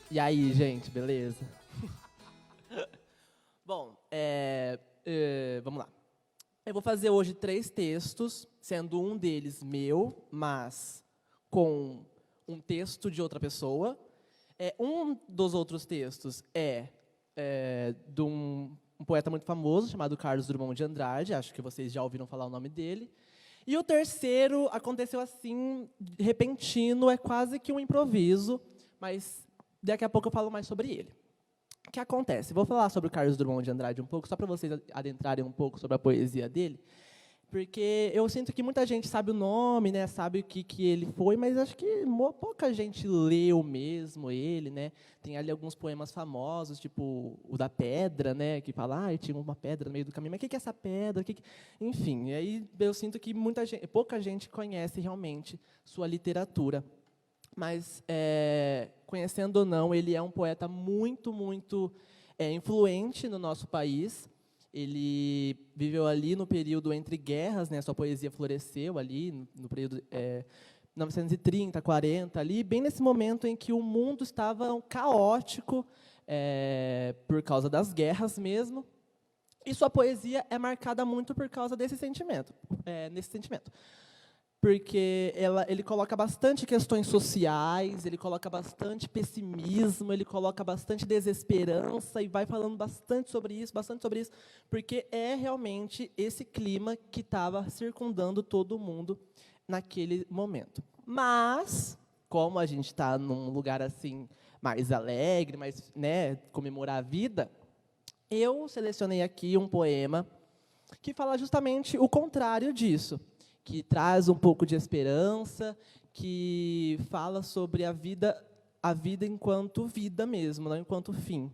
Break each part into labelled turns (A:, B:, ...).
A: E aí, gente, beleza? Bom, vamos lá. Eu vou fazer hoje 3 textos, sendo um deles meu, mas com um texto de outra pessoa. Um dos outros textos de um poeta muito famoso, chamado Carlos Drummond de Andrade, acho que vocês já ouviram falar o nome dele. E o terceiro aconteceu assim, repentino, é quase que um improviso, mas daqui a pouco eu falo mais sobre ele. O que acontece? Vou falar sobre o Carlos Drummond de Andrade um pouco, só para vocês adentrarem um pouco sobre a poesia dele, porque eu sinto que muita gente sabe o nome, né, sabe o que ele foi, mas acho que pouca gente leu mesmo ele, né? Tem ali alguns poemas famosos, tipo o da pedra, né, que fala, tinha uma pedra no meio do caminho, mas o que é essa pedra? Enfim, e aí eu sinto que pouca gente conhece realmente sua literatura. Mas, conhecendo ou não, ele é um poeta muito, muito influente no nosso país. Ele viveu ali no período entre guerras, né? Sua poesia floresceu ali no período 1930, 40, ali, bem nesse momento em que o mundo estava caótico por causa das guerras mesmo. E sua poesia é marcada muito por causa desse sentimento, nesse sentimento. Porque ele coloca bastante questões sociais, ele coloca bastante pessimismo, ele coloca bastante desesperança e vai falando bastante sobre isso, porque é realmente esse clima que estava circundando todo mundo naquele momento. Mas, como a gente está num lugar assim mais alegre, mais, né, comemorar a vida, eu selecionei aqui um poema que fala justamente o contrário disso, que traz um pouco de esperança, que fala sobre a vida enquanto vida mesmo, não enquanto fim.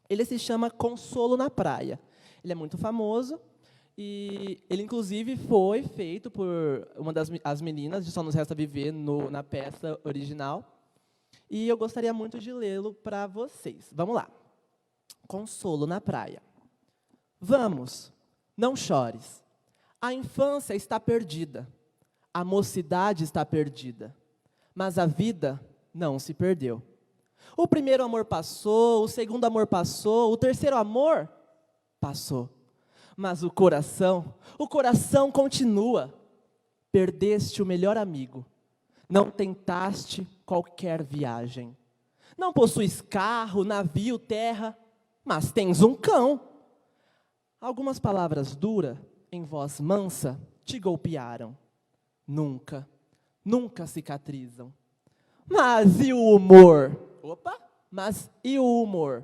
A: Ele se chama Consolo na Praia. Ele é muito famoso, e ele, inclusive, foi feito por uma das meninas de Só Nos Resta Viver na peça original, e eu gostaria muito de lê-lo para vocês. Vamos lá. Consolo na Praia. Vamos, não chores. A infância está perdida, a mocidade está perdida, mas a vida não se perdeu. O primeiro amor passou, o segundo amor passou, o terceiro amor passou. Mas o coração continua. Perdeste o melhor amigo, não tentaste qualquer viagem. Não possuis carro, navio, terra, mas tens um cão. Algumas palavras duras, em voz mansa, te golpearam. Nunca, nunca cicatrizam. Mas e o humor? Mas e o humor?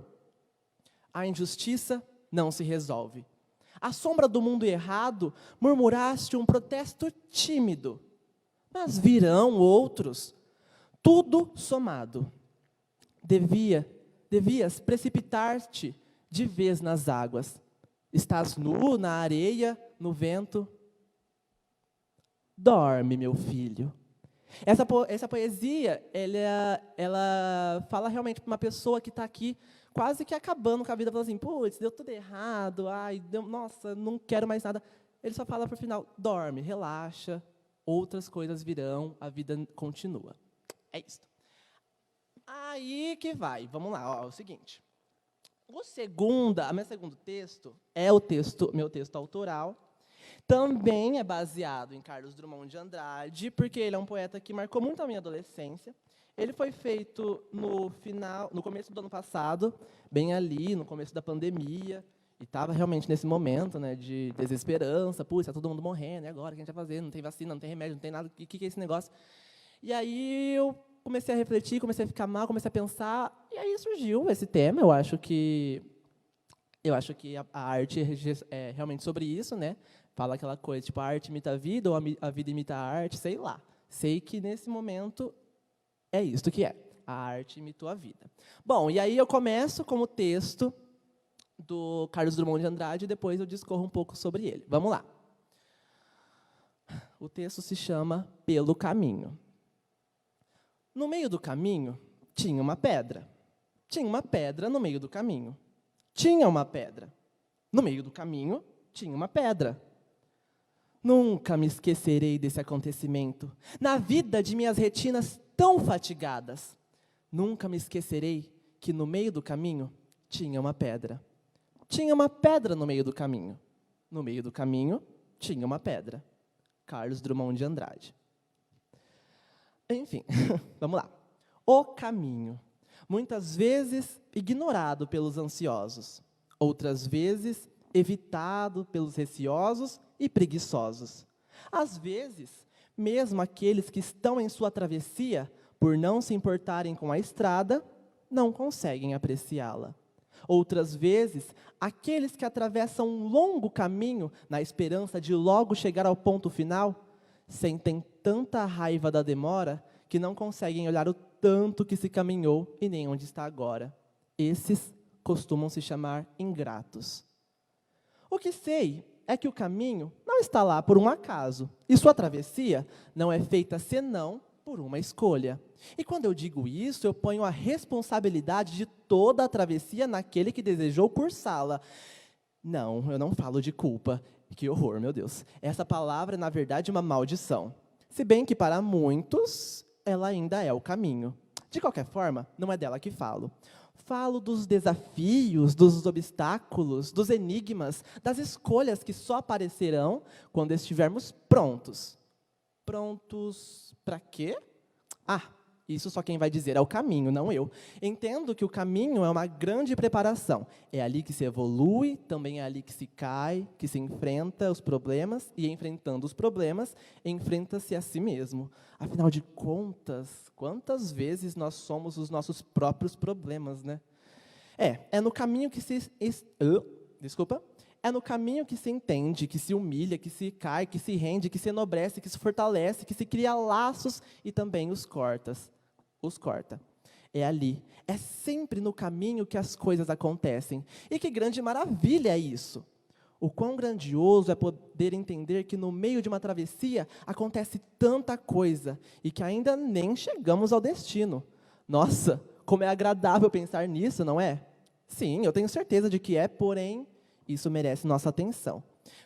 A: A injustiça não se resolve. À sombra do mundo errado, murmuraste um protesto tímido. Mas virão outros. Tudo somado. Devias precipitar-te de vez nas águas. Estás nu na areia, no vento. Dorme, meu filho. Essa poesia, ela fala realmente para uma pessoa que está aqui quase que acabando com a vida, falando assim, putz, deu tudo errado, nossa, não quero mais nada. Ele só fala para o final, dorme, relaxa, outras coisas virão, a vida continua. É isso. Aí que vai, vamos lá, é o seguinte. Meu segundo texto é meu texto autoral. Também é baseado em Carlos Drummond de Andrade, porque ele é um poeta que marcou muito a minha adolescência. Ele foi feito no começo do ano passado, bem ali, no começo da pandemia, e estava realmente nesse momento, né, de desesperança, está todo mundo morrendo, e agora o que a gente vai fazer? Não tem vacina, não tem remédio, não tem nada, o que é esse negócio? E aí eu comecei a refletir, comecei a ficar mal, comecei a pensar, e aí surgiu esse tema. Eu acho que a arte é realmente sobre isso, né? Fala aquela coisa, tipo, a arte imita a vida, ou a vida imita a arte, sei lá. Sei que, nesse momento, é isso que é. A arte imitou a vida. Bom, e aí eu começo com o texto do Carlos Drummond de Andrade, e depois eu discorro um pouco sobre ele. Vamos lá. O texto se chama Pelo Caminho. No meio do caminho, tinha uma pedra. Tinha uma pedra no meio do caminho. Tinha uma pedra. No meio do caminho, tinha uma pedra. Nunca me esquecerei desse acontecimento, na vida de minhas retinas tão fatigadas. Nunca me esquecerei que no meio do caminho tinha uma pedra. Tinha uma pedra no meio do caminho. No meio do caminho tinha uma pedra. Carlos Drummond de Andrade. Enfim, vamos lá. O caminho. Muitas vezes ignorado pelos ansiosos. Outras vezes evitado pelos receosos e preguiçosos. Às vezes, mesmo aqueles que estão em sua travessia, por não se importarem com a estrada, não conseguem apreciá-la. Outras vezes, aqueles que atravessam um longo caminho na esperança de logo chegar ao ponto final, sentem tanta raiva da demora que não conseguem olhar o tanto que se caminhou e nem onde está agora. Esses costumam se chamar ingratos. O que sei é que o caminho não está lá por um acaso, e sua travessia não é feita senão por uma escolha. E quando eu digo isso, eu ponho a responsabilidade de toda a travessia naquele que desejou cursá-la. Não, eu não falo de culpa. Que horror, meu Deus. Essa palavra é, na verdade, uma maldição. Se bem que, para muitos, ela ainda é o caminho. De qualquer forma, não é dela que falo. Falo dos desafios, dos obstáculos, dos enigmas, das escolhas que só aparecerão quando estivermos prontos. Prontos para quê? Isso só quem vai dizer é o caminho, não eu. Entendo que o caminho é uma grande preparação. É ali que se evolui, também é ali que se cai, que se enfrenta os problemas, e enfrentando os problemas, enfrenta-se a si mesmo. Afinal de contas, quantas vezes nós somos os nossos próprios problemas, né? É no caminho que se... É no caminho que se entende, que se humilha, que se cai, que se rende, que se enobrece, que se fortalece, que se cria laços e também os corta. É ali, é sempre no caminho que as coisas acontecem. E que grande maravilha é isso! O quão grandioso é poder entender que no meio de uma travessia acontece tanta coisa e que ainda nem chegamos ao destino. Nossa, como é agradável pensar nisso, não é? Sim, eu tenho certeza de que é, porém... isso merece nossa atenção.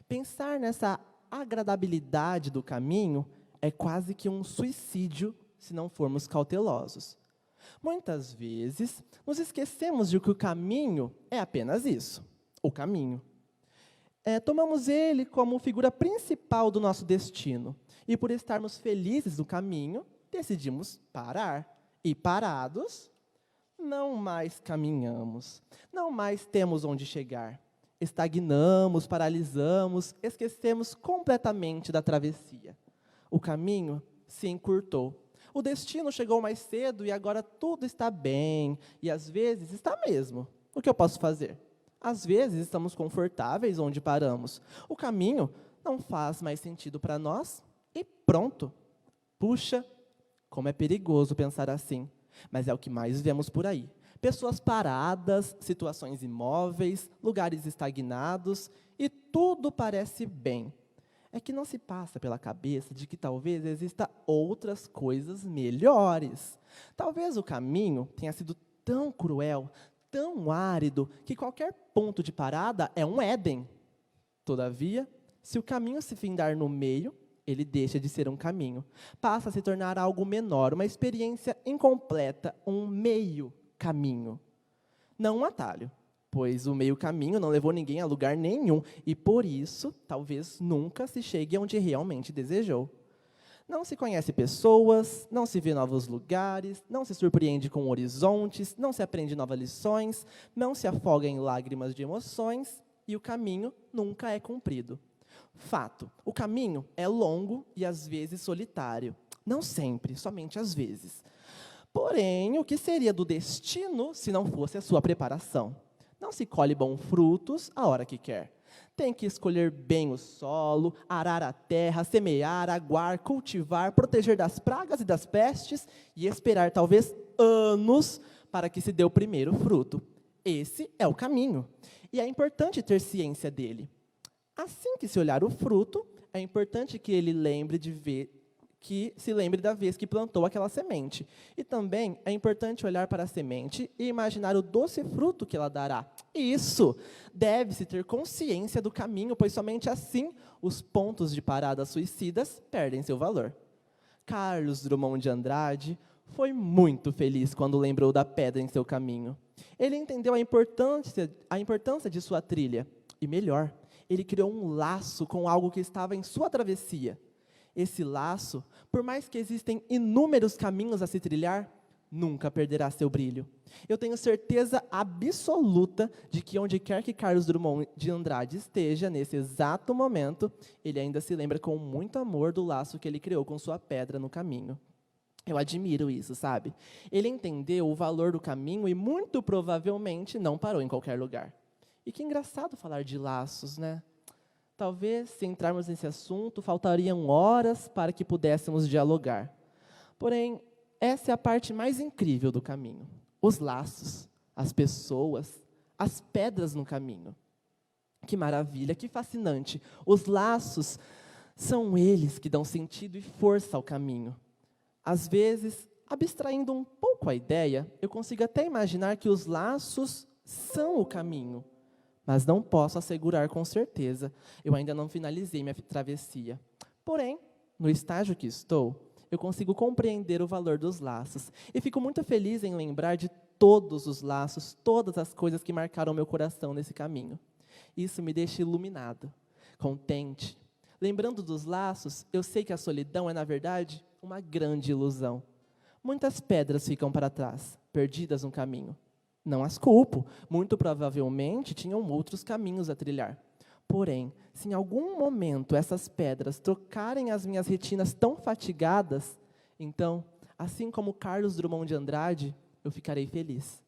A: Pensar nessa agradabilidade do caminho é quase que um suicídio se não formos cautelosos. Muitas vezes, nos esquecemos de que o caminho é apenas isso, o caminho. Tomamos ele como figura principal do nosso destino. E por estarmos felizes no caminho, decidimos parar. E parados, não mais caminhamos, não mais temos onde chegar. Estagnamos, paralisamos, esquecemos completamente da travessia. O caminho se encurtou. O destino chegou mais cedo e agora tudo está bem. E às vezes está mesmo. O que eu posso fazer? Às vezes estamos confortáveis onde paramos. O caminho não faz mais sentido para nós e pronto. Puxa, como é perigoso pensar assim. Mas é o que mais vemos por aí. Pessoas paradas, situações imóveis, lugares estagnados, e tudo parece bem. É que não se passa pela cabeça de que talvez exista outras coisas melhores. Talvez o caminho tenha sido tão cruel, tão árido, que qualquer ponto de parada é um Éden. Todavia, se o caminho se findar no meio, ele deixa de ser um caminho. Passa a se tornar algo menor, uma experiência incompleta, um meio caminho. Não um atalho, pois o meio caminho não levou ninguém a lugar nenhum, e por isso, talvez nunca se chegue onde realmente desejou. Não se conhece pessoas, não se vê novos lugares, não se surpreende com horizontes, não se aprende novas lições, não se afoga em lágrimas de emoções, e o caminho nunca é cumprido. Fato, o caminho é longo e às vezes solitário. Não sempre, somente às vezes. Porém, o que seria do destino se não fosse a sua preparação? Não se colhe bons frutos a hora que quer. Tem que escolher bem o solo, arar a terra, semear, aguar, cultivar, proteger das pragas e das pestes e esperar talvez anos para que se dê o primeiro fruto. Esse é o caminho. E é importante ter ciência dele. Assim que se olhar o fruto, é importante que ele se lembre da vez que plantou aquela semente. E também é importante olhar para a semente e imaginar o doce fruto que ela dará. Isso! Deve-se ter consciência do caminho, pois somente assim os pontos de parada suicidas perdem seu valor. Carlos Drummond de Andrade, foi muito feliz quando lembrou da pedra em seu caminho. Ele entendeu a importância de sua trilha. E melhor, ele criou um laço com algo que estava em sua travessia. Esse laço, por mais que existem inúmeros caminhos a se trilhar, nunca perderá seu brilho. Eu tenho certeza absoluta de que onde quer que Carlos Drummond de Andrade esteja, nesse exato momento, ele ainda se lembra com muito amor do laço que ele criou com sua pedra no caminho. Eu admiro isso, sabe? Ele entendeu o valor do caminho e muito provavelmente não parou em qualquer lugar. E que engraçado falar de laços, né? Talvez, se entrarmos nesse assunto, faltariam horas para que pudéssemos dialogar. Porém, essa é a parte mais incrível do caminho. Os laços, as pessoas, as pedras no caminho. Que maravilha, que fascinante. Os laços são eles que dão sentido e força ao caminho. Às vezes, abstraindo um pouco a ideia, eu consigo até imaginar que os laços são o caminho, mas não posso assegurar com certeza. Eu ainda não finalizei minha travessia. Porém, no estágio que estou, eu consigo compreender o valor dos laços. E fico muito feliz em lembrar de todos os laços, todas as coisas que marcaram meu coração nesse caminho. Isso me deixa iluminado, contente. Lembrando dos laços, eu sei que a solidão é, na verdade, uma grande ilusão. Muitas pedras ficam para trás, perdidas no caminho. Não as culpo, muito provavelmente tinham outros caminhos a trilhar. Porém, se em algum momento essas pedras trocarem as minhas retinas tão fatigadas, então, assim como Carlos Drummond de Andrade, eu ficarei feliz.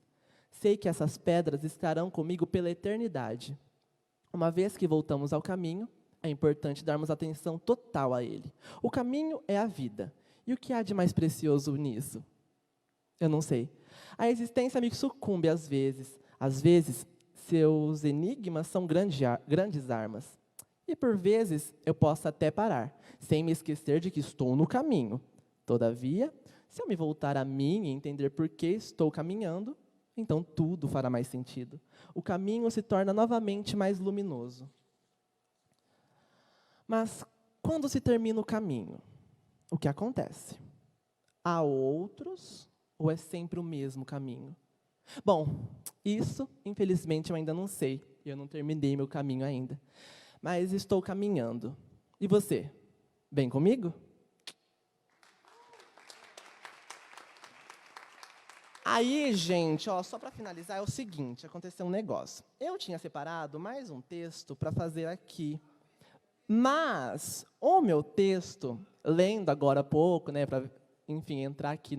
A: Sei que essas pedras estarão comigo pela eternidade. Uma vez que voltamos ao caminho, é importante darmos atenção total a ele. O caminho é a vida. E o que há de mais precioso nisso? Eu não sei. A existência me sucumbe às vezes. Às vezes, seus enigmas são grandes armas. E, por vezes, eu posso até parar, sem me esquecer de que estou no caminho. Todavia, se eu me voltar a mim e entender por que estou caminhando, então tudo fará mais sentido. O caminho se torna novamente mais luminoso. Mas, quando se termina o caminho, o que acontece? Há outros ou é sempre o mesmo caminho? Bom, isso, infelizmente, eu ainda não sei. Eu não terminei meu caminho ainda. Mas estou caminhando. E você? Bem comigo? Aí, gente, ó, só para finalizar, é o seguinte, aconteceu um negócio. Eu tinha separado mais um texto para fazer aqui. Mas o meu texto, lendo agora há pouco, né, para, enfim, entrar aqui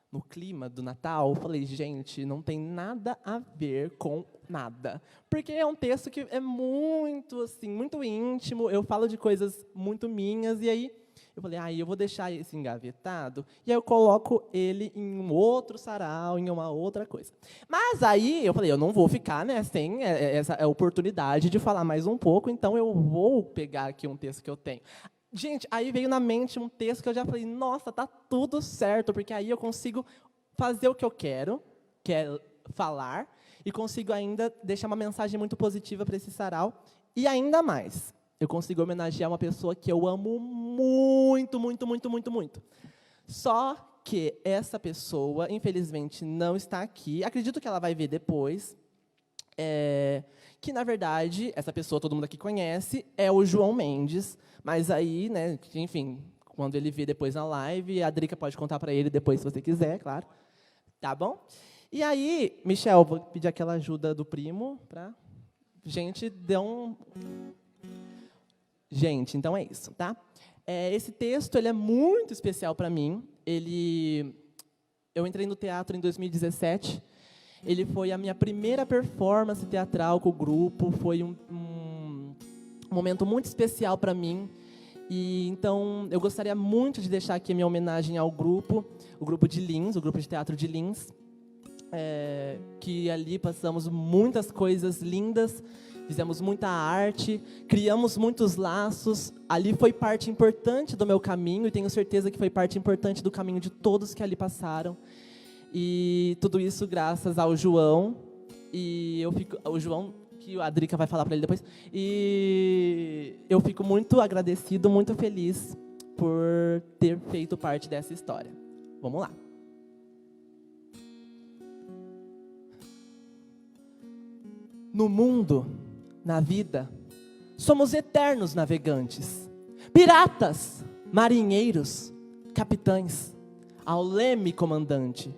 A: no clima do Natal, eu falei, gente, não tem nada a ver com nada. Porque é um texto que é muito, assim, muito íntimo, eu falo de coisas muito minhas, e aí eu falei, eu vou deixar esse engavetado, e aí eu coloco ele em um outro sarau, em uma outra coisa. Mas aí eu falei, eu não vou ficar, né, sem essa oportunidade de falar mais um pouco, então eu vou pegar aqui um texto que eu tenho. Gente, aí veio na mente um texto que eu já falei, nossa, tá tudo certo, porque aí eu consigo fazer o que eu quero, que é falar, e consigo ainda deixar uma mensagem muito positiva para esse sarau, e ainda mais, eu consigo homenagear uma pessoa que eu amo muito, muito, muito, muito, muito. Só que essa pessoa, infelizmente, não está aqui. Acredito que ela vai ver depois. Que, na verdade, essa pessoa todo mundo aqui conhece, é o João Mendes. Mas aí, né, enfim, quando ele vê depois na live, a Drica pode contar para ele depois, se você quiser, claro. Tá bom? E aí, Michel, vou pedir aquela ajuda do primo para gente dar um... Gente, então é isso, tá? Esse texto ele é muito especial para mim. Eu entrei no teatro em 2017. Ele foi a minha primeira performance teatral com o grupo. Foi um momento muito especial para mim. E então eu gostaria muito de deixar aqui a minha homenagem ao grupo, o grupo de Lins, o grupo de teatro de Lins, que ali passamos muitas coisas lindas. Fizemos muita arte, criamos muitos laços. Ali foi parte importante do meu caminho, e tenho certeza que foi parte importante do caminho de todos que ali passaram. E tudo isso graças ao João. E o João, que a Drica vai falar para ele depois. E eu fico muito agradecido, muito feliz por ter feito parte dessa história. Vamos lá. No mundo, na vida, somos eternos navegantes, piratas, marinheiros, capitães, ao leme comandante.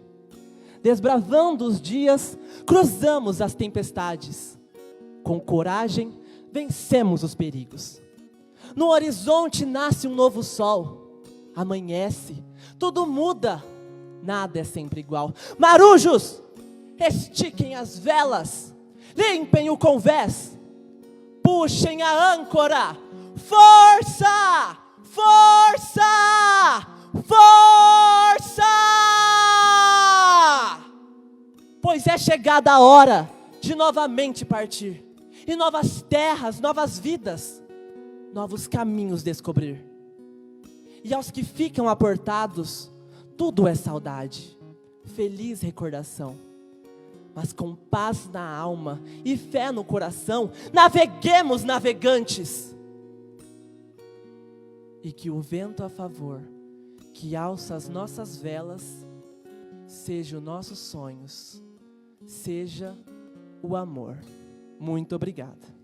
A: Desbravando os dias, cruzamos as tempestades. Com coragem, vencemos os perigos. No horizonte nasce um novo sol. Amanhece, tudo muda, nada é sempre igual. Marujos, estiquem as velas, limpem o convés, puxem a âncora. Força! Força! Força! Pois é chegada a hora de novamente partir, e novas terras, novas vidas, novos caminhos descobrir. E aos que ficam aportados, tudo é saudade, feliz recordação. Mas com paz na alma e fé no coração, naveguemos, navegantes. E que o vento a favor, que alça as nossas velas, seja os nossos sonhos, seja o amor. Muito obrigada.